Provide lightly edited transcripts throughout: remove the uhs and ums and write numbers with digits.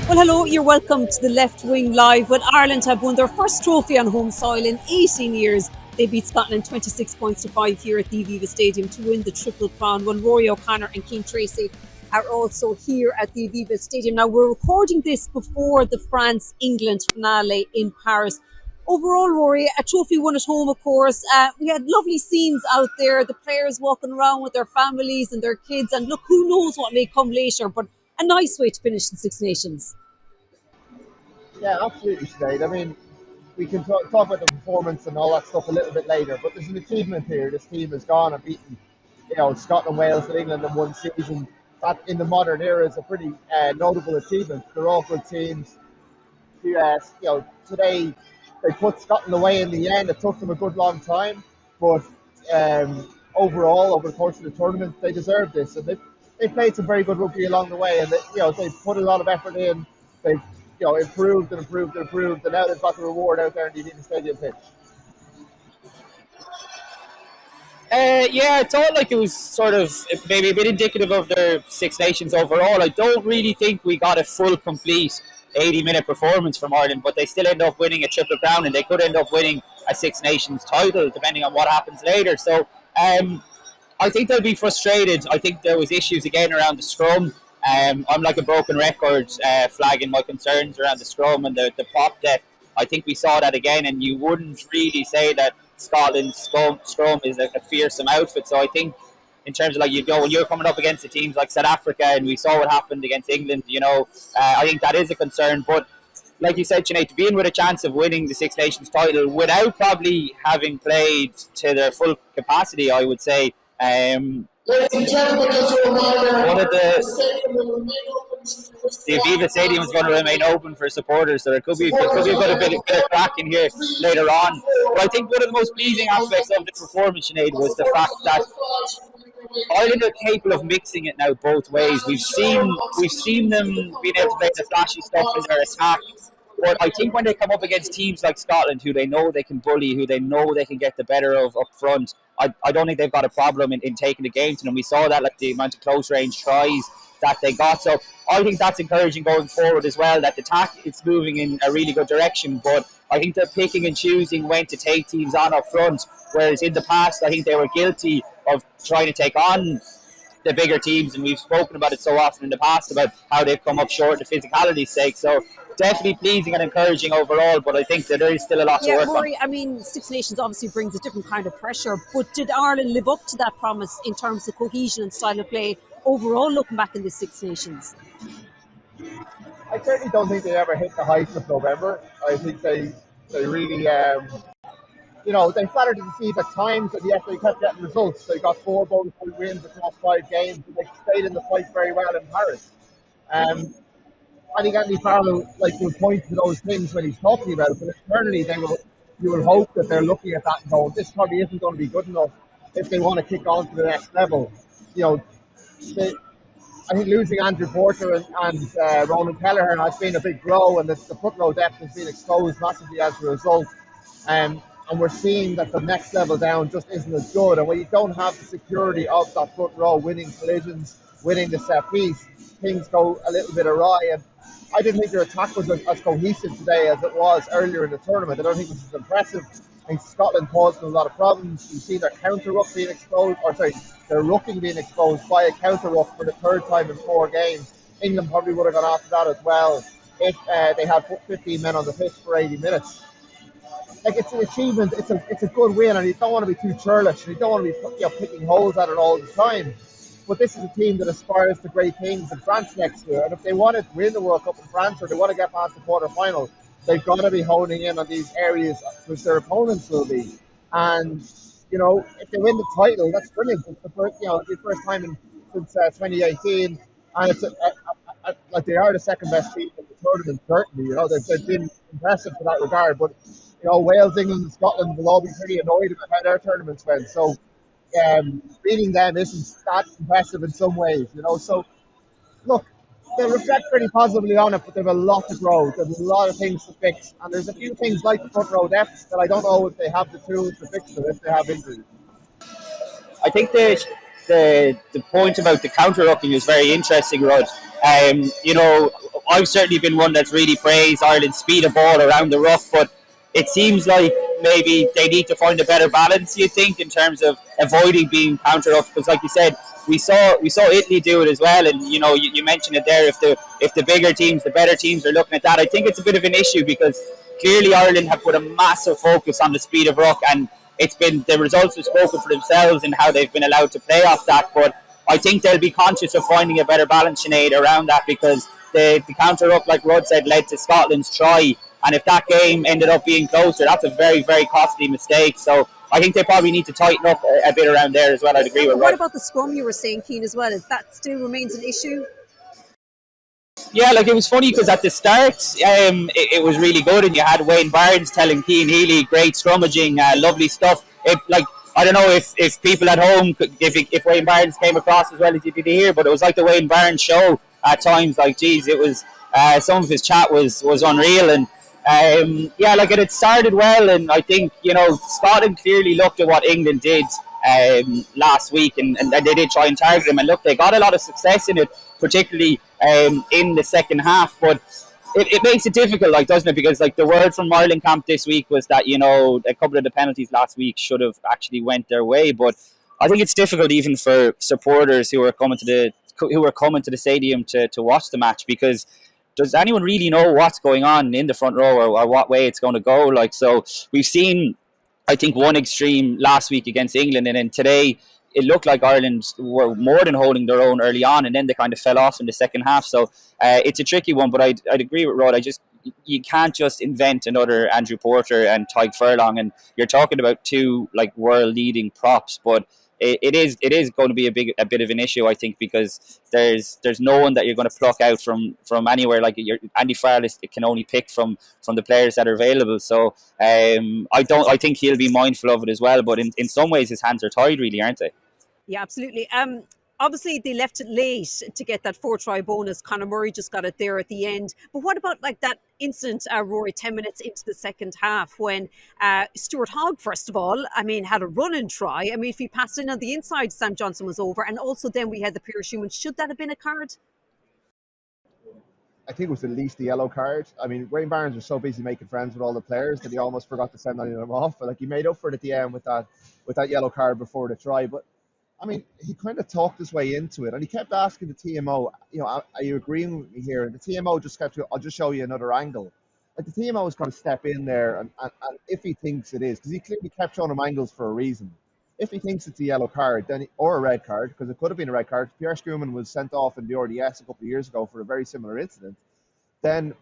Well, hello, you're welcome to the Left Wing Live. When Ireland have won their first trophy on home soil in 18 years, they beat Scotland 26 points to 5 here at the Aviva Stadium to win the Triple Crown. Well, Rory O'Connor and Keane Tracy are also here at the Aviva Stadium. Now, we're recording this before the France-England finale in Paris. Overall, Rory, a trophy won at home, of course. We had lovely scenes out there, the players walking around with their families and their kids. And look, who knows what may come later, but a nice way to finish the Six Nations. Yeah, absolutely, Sinead. I mean, we can talk about the performance and all that stuff a little bit later, but there's an achievement here. This team has gone and beaten, Scotland, Wales, and England in one season. That in the modern era is a pretty notable achievement. They're all good teams. Today they put Scotland away in the end. It took them a good long time, but overall, over the course of the tournament, they deserve this, and they played some very good rugby along the way, and they put a lot of effort in. They've improved and improved and improved, and now they've got the reward out there in the Aviva Stadium pitch. Yeah, I thought like it was sort of maybe a bit indicative of their Six Nations overall. I don't really think we got a full, complete 80-minute performance from Ireland, but they still end up winning a Triple Crown, and they could end up winning a Six Nations title depending on what happens later. So I think they'll be frustrated. I think there was issues again around the scrum. I'm like a broken record, flagging my concerns around the scrum and the prop depth. I think we saw that again, and you wouldn't really say that Scotland's scrum is a fearsome outfit. So I think in terms of when you're coming up against the teams like South Africa, and we saw what happened against England, I think that is a concern. But like you said, Sinead, to be in with a chance of winning the Six Nations title without probably having played to their full capacity, I would say. Ladies and gentlemen, just a reminder, One of the stadium will remain open the Aviva Stadium is going to remain open for supporters, so there could be a bit of crack in here later on. But I think one of the most pleasing aspects of the performance, Sinead, was the fact that Ireland are capable of mixing it now both ways. We've seen them being able to play the flashy stuff in their attack. But I think when they come up against teams like Scotland, who they know they can bully, who they know they can get the better of up front, I don't think they've got a problem in taking the game to them. We saw that, like the amount of close range tries that they got. So I think that's encouraging going forward as well, that the attack is moving in a really good direction. But I think they're picking and choosing when to take teams on up front, whereas in the past, I think they were guilty of trying to take on the bigger teams, and we've spoken about it so often in the past about how they've come up short of physicality's sake. So definitely pleasing and encouraging overall, but I think that there is still a lot to work Rory, on. I mean, Six Nations obviously brings a different kind of pressure, but did Ireland live up to that promise in terms of cohesion and style of play overall, looking back in the Six Nations? I certainly don't think they ever hit the heights of November. I think they really they flattered to deceive at times, and yet they kept getting results. They got 4 bonus point wins across 5 games, and they stayed in the fight very well in Paris. I think Andy Farrell will point to those things when he's talking about it, but internally you will hope that they're looking at that and going, this probably isn't going to be good enough if they want to kick on to the next level. I think losing Andrew Porter and Ronan Kelleher has been a big blow, and the front row depth has been exposed massively as a result. And we're seeing that the next level down just isn't as good. And when you don't have the security of that front row winning collisions, winning the set piece, things go a little bit awry. And I didn't think their attack was as cohesive today as it was earlier in the tournament. I don't think it was as impressive. I think Scotland caused them a lot of problems. You see their counter ruck being exposed, their rucking being exposed by a counter ruck for the 3rd time in 4 games. England probably would have gone after that as well if they had put 15 men on the pitch for 80 minutes. It's an achievement. It's a good win, and you don't want to be too churlish. And you don't want to be picking holes at it all the time. But this is a team that aspires to great things in France next year. And if they want to win the World Cup in France, or they want to get past the quarter-final, they've got to be honing in on these areas which their opponents will be. And if they win the title, that's brilliant. It's the first time since 2018, and it's they are the second best team in the tournament. Certainly, they've been impressive in that regard. But Wales, England, and Scotland will all be pretty annoyed about how their tournaments went. So beating them isn't that impressive in some ways. So look, they reflect pretty positively on it, but they have a lot to grow. There's a lot of things to fix, and there's a few things like the front row depth that I don't know if they have the tools to fix them if they have injuries. I think the point about the counter rucking is very interesting, Rod. I've certainly been one that's really praised Ireland's speed of ball around the ruck, but it seems like maybe they need to find a better balance. You think in terms of avoiding being counter up, because like you said, we saw Italy do it as well, and you mentioned it there. If the bigger teams, the better teams are looking at that, I think it's a bit of an issue because clearly Ireland have put a massive focus on the speed of ruck, and it's been the results have spoken for themselves and how they've been allowed to play off that. But I think they'll be conscious of finding a better balance, Sinead, around that because the counter up, like Rod said, led to Scotland's try. And if that game ended up being closer, that's a very, very costly mistake. So I think they probably need to tighten up a bit around there as well. I'd agree with What Rod. about the scrum you were saying, Keane, as well? Is that still remains an issue? Yeah, like it was funny because at the start, it was really good, and you had Wayne Barnes telling Keane Healy, "Great scrummaging, lovely stuff." Like I don't know if people at home if Wayne Barnes came across as well as you did here, but it was like the Wayne Barnes show at times. Like, geez, it was some of his chat was unreal, and yeah, like it had started well, and I think Scotland clearly looked at what England did last week, and they did try and target them, and look, they got a lot of success in it, particularly in the second half, but it makes it difficult, like, doesn't it? Because like the word from Ireland camp this week was that a couple of the penalties last week should have actually went their way, but I think it's difficult even for supporters who are coming to the stadium to watch the match, because does anyone really know what's going on in the front row, or what way it's going to go? Like, so we've seen, I think, one extreme last week against England, and then today it looked like Ireland were more than holding their own early on, and then they kind of fell off in the second half. So it's a tricky one, but I'd agree with Rod. You can't just invent another Andrew Porter and Tyke Furlong, and you're talking about two like world leading props, but it is going to be a bit of an issue, I think, because there's no one that you're going to pluck out from anywhere. Like Andy Farrell can only pick from the players that are available. So I think he'll be mindful of it as well. But in some ways, his hands are tied, really, aren't they? Yeah, absolutely. Obviously they left it late to get that four-try bonus. Conor Murray just got it there at the end. But what about like that incident, Rory, 10 minutes into the second half when Stuart Hogg, first of all, I mean, had a run and try. I mean, if he passed in on the inside, Sam Johnson was over. And also then we had the Pierce Human. Should that have been a card? I think it was at least the yellow card. I mean, Wayne Barnes was so busy making friends with all the players that he almost forgot to send any of them off. But like he made up for it at the end with that yellow card before the try. But I mean, he kind of talked his way into it, and he kept asking the TMO, are you agreeing with me here? And the TMO just kept, I'll just show you another angle. Like the TMO is going to step in there, and if he thinks it is, because he clearly kept showing him angles for a reason. If he thinks it's a yellow card, or a red card, because it could have been a red card. Pierre Schumann was sent off in the RDS a couple of years ago for a very similar incident. Then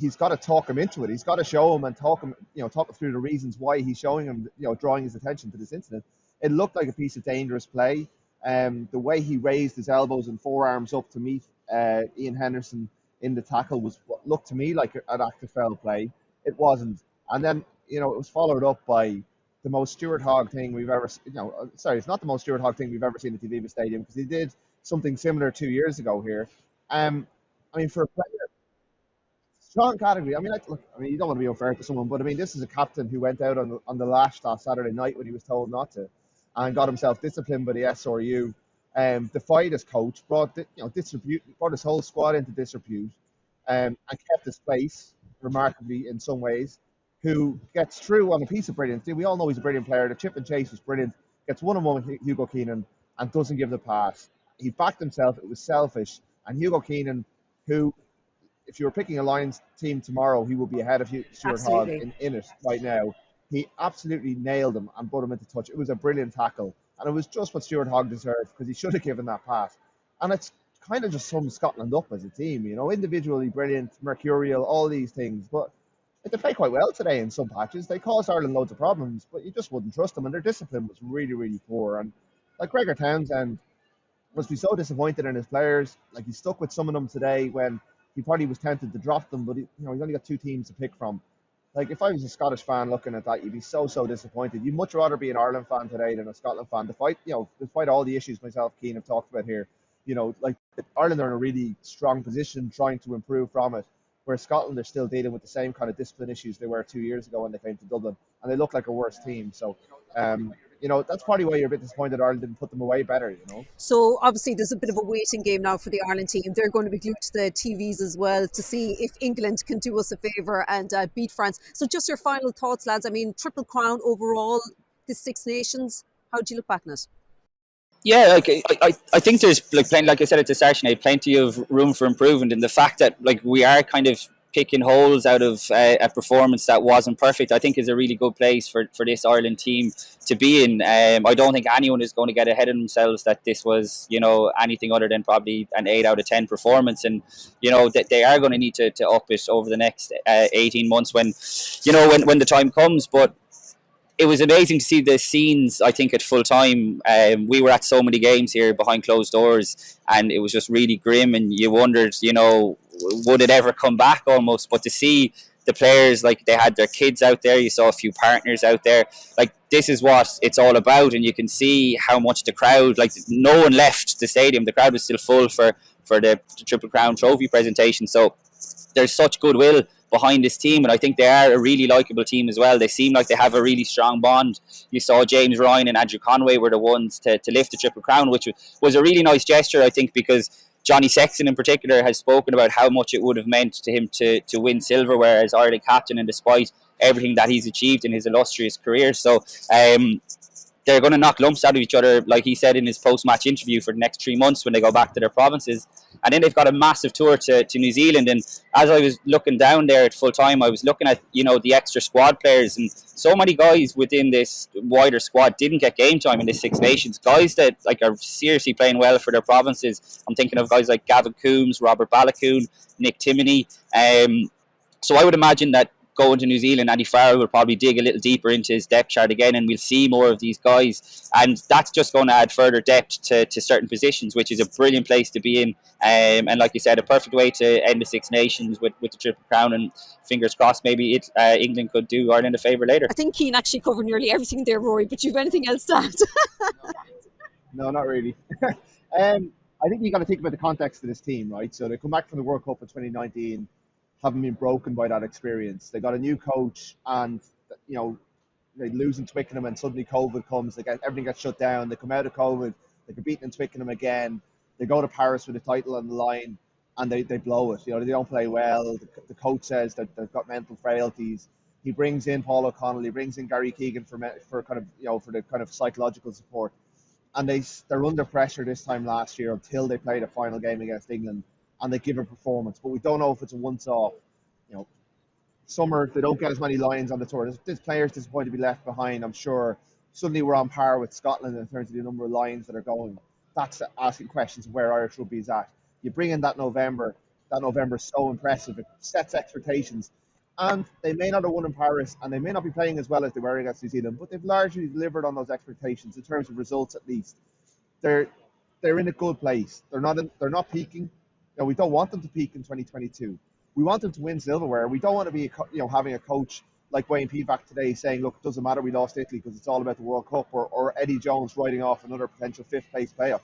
he's got to talk him into it. He's got to show him and talk him through the reasons why he's showing him, drawing his attention to this incident. It looked like a piece of dangerous play. The way he raised his elbows and forearms up to meet Ian Henderson in the tackle was what looked to me like an act of foul play. It wasn't. And then, it was followed up by the most Stuart Hogg thing we've ever, it's not the most Stuart Hogg thing we've ever seen at the Aviva Stadium, because he did something similar 2 years ago here. I mean, for a player, strong category. I mean, you don't want to be unfair to someone, but I mean, this is a captain who went out on the lash last Saturday night when he was told not to, and got himself disciplined by the SRU. Defied his coach, brought his whole squad into disrepute, and kept his place remarkably in some ways. Who gets through on a piece of brilliance? We all know he's a brilliant player. The chip and chase was brilliant. Gets one-on-one with Hugo Keenan and doesn't give the pass. He backed himself. It was selfish. And Hugo Keenan, who, if you were picking a Lions team tomorrow, he would be ahead of Stuart Hogg in it right now. He absolutely nailed him and put him into touch. It was a brilliant tackle. And it was just what Stuart Hogg deserved, because he should have given that pass. And it's kind of just sums Scotland up as a team, individually brilliant, mercurial, all these things. But they played quite well today in some patches. They caused Ireland loads of problems, but you just wouldn't trust them. And their discipline was really, really poor. And like Gregor Townsend must be so disappointed in his players. Like, he stuck with some of them today when he probably was tempted to drop them, but he's only got two teams to pick from. Like, if I was a Scottish fan looking at that, you'd be so disappointed. You'd much rather be an Ireland fan today than a Scotland fan. Despite all the issues myself, Keane, have talked about here, like Ireland are in a really strong position trying to improve from it, where Scotland are still dealing with the same kind of discipline issues they were 2 years ago when they came to Dublin, and they look like a worse team. So, that's probably why you're a bit disappointed Ireland didn't put them away better. So obviously there's a bit of a waiting game now for the Ireland team. They're going to be glued to the TVs as well to see if England can do us a favour and beat France. So just your final thoughts, lads. I mean, Triple Crown overall, the Six Nations. How do you look back on it? Yeah, like I think there's like I said at the session, plenty of room for improvement, and the fact that we are kind of picking holes out of a performance that wasn't perfect, I think is a really good place for this Ireland team to be in. I don't think anyone is going to get ahead of themselves that this was anything other than probably an 8 out of 10 performance, and that they are going to need to up it over the next 18 months when when the time comes, but. It was amazing to see the scenes, I think, at full time. We were at so many games here behind closed doors, and it was just really grim. And you wondered, would it ever come back almost? But to see the players, they had their kids out there, you saw a few partners out there. This is what it's all about. And you can see how much the crowd, no one left the stadium. The crowd was still full for the Triple Crown trophy presentation. So there's such goodwill behind this team, and I think they are a really likeable team as well. They seem like they have a really strong bond. You saw James Ryan and Andrew Conway were the ones to lift the Triple Crown, which was a really nice gesture, I think, because Johnny Sexton in particular has spoken about how much it would have meant to him to win silverware as Ireland captain, and despite everything that he's achieved in his illustrious career. So they're going to knock lumps out of each other, like he said in his post-match interview, for the next 3 months when they go back to their provinces. And then they've got a massive tour to New Zealand. And as I was looking down there at full time, I was looking at, the extra squad players. And so many guys within this wider squad didn't get game time in the Six Nations. Guys that are seriously playing well for their provinces. I'm thinking of guys like Gavin Coombs, Robert Balakoon, Nick Timoney. So I would imagine that going to New Zealand, Andy Farrell will probably dig a little deeper into his depth chart again, and we'll see more of these guys. And that's just going to add further depth to certain positions, which is a brilliant place to be in. And like you said, a perfect way to end the Six Nations with the Triple Crown. And fingers crossed, maybe England could do Ireland a favour later. I think Keane actually covered nearly everything there, Rory, but do you have anything else to add? No, not really. I think you got to think about the context of this team, right? So they come back from the World Cup in 2019, haven't been broken by that experience. They got a new coach, and they lose in Twickenham, and suddenly COVID comes. Everything gets shut down. They come out of COVID. They get beaten in Twickenham again. They go to Paris with a title on the line, and they blow it. They don't play well. The coach says that they've got mental frailties. He brings in Paul O'Connell. He brings in Gary Keegan for kind of for the kind of psychological support. And they're under pressure this time last year until they play the final game against England, and they give a performance. But we don't know if it's a once-off. Summer, they don't get as many lines on the tour. There's players disappointed to be left behind, I'm sure. Suddenly we're on par with Scotland in terms of the number of lines that are going. That's asking questions of where Irish rugby is at. You bring in that November is so impressive. It sets expectations. And they may not have won in Paris, and they may not be playing as well as they were against New Zealand, but they've largely delivered on those expectations in terms of results, at least. They're in a good place. They're not peaking. We don't want them to peak in 2022. We want them to win silverware. We don't want to be having a coach like Wayne Pivac today saying, look, it doesn't matter we lost Italy because it's all about the World Cup, or Eddie Jones writing off another potential fifth place playoff.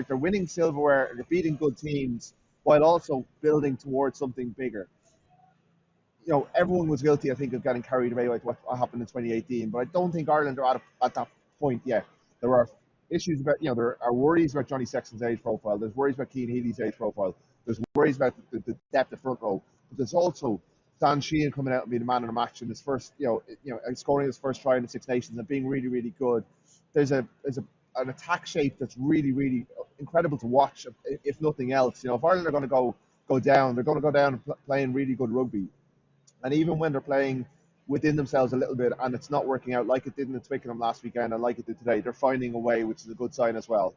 They're winning silverware, they're beating good teams while also building towards something bigger. Everyone was guilty, I think, of getting carried away with what happened in 2018, but I don't think Ireland are at that point yet. There are issues about, there are worries about Johnny Sexton's age profile. There's worries about Cian Healy's age profile. There's worries about the depth of front row. But there's also Dan Sheehan coming out and being the man of the match in his first, scoring his first try in the Six Nations and being really, really good. There's an attack shape that's really, really incredible to watch, if nothing else. If Ireland are going to go down, they're going to go down playing really good rugby. And even when they're playing within themselves a little bit and it's not working out like it did in the Twickenham last weekend and like it did today, they're finding a way, which is a good sign as well.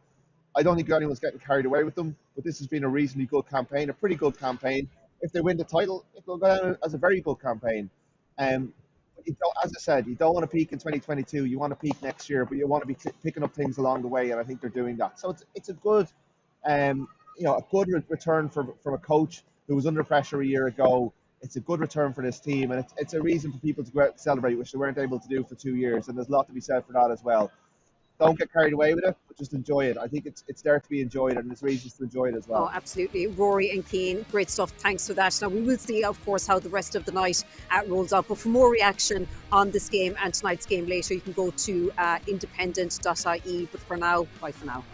I don't think anyone's getting carried away with them, but this has been a reasonably good campaign, a pretty good campaign. If they win the title, it will go down as a very good campaign. As I said, you don't want to peak in 2022. You want to peak next year, but you want to be picking up things along the way, and I think they're doing that. So it's a good, a good return from a coach who was under pressure a year ago. It's a good return for this team, and it's a reason for people to go out and celebrate, which they weren't able to do for 2 years, and there's a lot to be said for that as well. don't get carried away with it, but just enjoy it. I think it's there to be enjoyed, and there's reasons to enjoy it as Oh, well. absolutely. Rory and Keane, great stuff. Thanks for that. Now, we will see, of course, how the rest of the night rolls out. But for more reaction on this game and tonight's game later, you can go to independent.ie. But for now, bye for now.